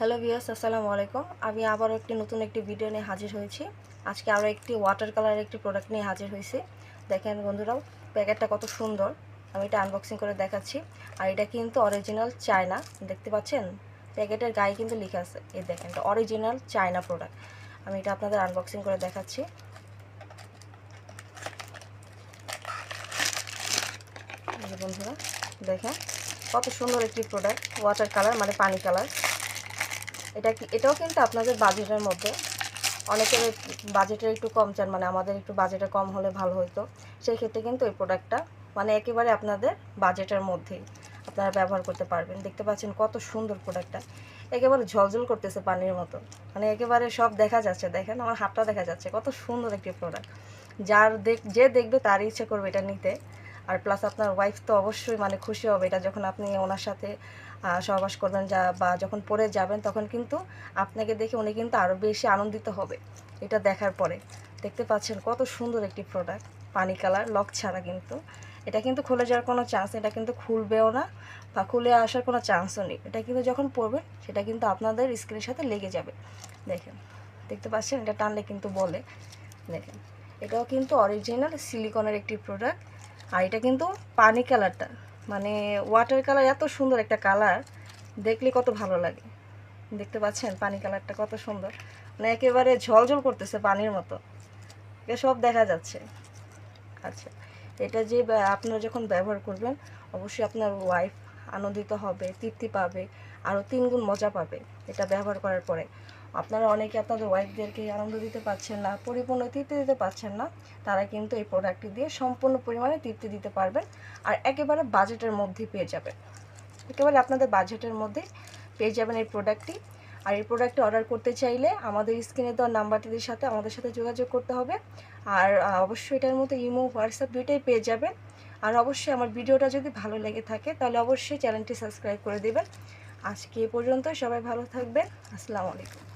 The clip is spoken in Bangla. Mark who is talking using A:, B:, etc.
A: হ্যালো ভিউয়ার্স, আসসালামু আলাইকুম। আমি আবারও নতুন একটি ভিডিও নিয়ে হাজির হয়েছি। আজকে আরও একটি ওয়াটার কালারের একটি প্রোডাক্ট নিয়ে হাজির হয়েছি। দেখেন বন্ধুরাও, প্যাকেটটা কত সুন্দর। আমি এটা আনবক্সিং করে দেখাচ্ছি। আর এটা কিন্তু অরিজিনাল চায়না, দেখতে পাচ্ছেন প্যাকেটের গায়ে কিন্তু লেখা আছে। এই দেখেন, এটা অরিজিনাল চায়না প্রোডাক্ট। আমি এটা আপনাদের আনবক্সিং করে দেখাচ্ছি। বন্ধুরা দেখেন কত সুন্দর একটি প্রোডাক্ট, ওয়াটার কালার মানে পানি কালার। এটাও কিন্তু আপনাদের বাজেটের মধ্যে। অনেকের বাজেটের একটু কম চান, মানে আমাদের একটু বাজেটে কম হলে ভালো হতো। সেই ক্ষেত্রে কিন্তু এই প্রোডাক্টটা মানে একেবারে আপনাদের বাজেটের মধ্যেই আপনারা ব্যবহার করতে পারবেন। দেখতে পাচ্ছেন কত সুন্দর প্রোডাক্টটা, একেবারে ঝলঝল করতেছে পানির মতো, মানে একেবারে সব দেখা যাচ্ছে। দেখেন আমার হাতটা দেখা যাচ্ছে, কত সুন্দর একটি প্রোডাক্ট। যে দেখবে তারই ইচ্ছে করবে এটা নিতে। আর প্লাস আপনার ওয়াইফ তো অবশ্যই মানে খুশি হবে এটা যখন আপনি ওনার সাথে সহবাস করবেন, বা যখন পরে যাবেন তখন কিন্তু আপনাকে দেখে উনি কিন্তু আরও বেশি আনন্দিত হবে এটা দেখার পরে। দেখতে পাচ্ছেন কত সুন্দর একটি প্রোডাক্ট, পানি কালার, লক ছাড়া। কিন্তু এটা কিন্তু খুলে যাওয়ার কোনো চান্স নেই, এটা কিন্তু খুলবেও না বা খুলে আসার কোনো চান্সও নেই। এটা কিন্তু যখন পরবেন সেটা কিন্তু আপনাদের স্ক্রিনের সাথে লেগে যাবে। দেখেন, দেখতে পাচ্ছেন, এটা টানলে কিন্তু বলে। দেখেন, এটাও কিন্তু অরিজিনাল সিলিকনের একটি প্রোডাক্ট। আর এটা কিন্তু পানি কালারটা মানে ওয়াটার কালার, এত সুন্দর একটা কালার, দেখলে কত ভালো লাগে। দেখতে পাচ্ছেন পানি কালারটা কত সুন্দর, মানে একেবারে ঝলঝল করতেছে পানির মতো, এটা সব দেখা যাচ্ছে। আচ্ছা, এটা যে আপনারা যখন ব্যবহার করবেন অবশ্যই আপনার ওয়াইফ আনন্দিত হবে, তৃপ্তি পাবে, আরও 3 গুণ মজা পাবে এটা ব্যবহার করার পরে। আপনারা অনেকে আপনাদের ওয়াইফদেরকে আনন্দ দিতে পারছেন না, পরিপূর্ণ তৃপ্তি দিতে পারছেন না, তারা কিন্তু এই প্রোডাক্টটি দিয়ে সম্পূর্ণ পরিমাণে তৃপ্তি দিতে পারবেন। আর একেবারে বাজেটের মধ্যেই পেয়ে যাবেন, একেবারে আপনাদের বাজেটের মধ্যে পেয়ে যাবেন এই প্রোডাক্টটি। আর এই প্রোডাক্টটি অর্ডার করতে চাইলে আমাদের স্ক্রিনে দেওয়া নাম্বারটির সাথে আমাদের সাথে যোগাযোগ করতে হবে। আর অবশ্যই এটার মধ্যে ইমো, হোয়াটসঅ্যাপ দুইটাই পেয়ে যাবেন। আর অবশ্যই আমার ভিডিওটা যদি ভালো লেগে থাকে তাহলে অবশ্যই চ্যানেলটি সাবস্ক্রাইব করে দেবেন। আজকে এ পর্যন্ত, সবাই ভালো থাকবেন। আসসালামু আলাইকুম।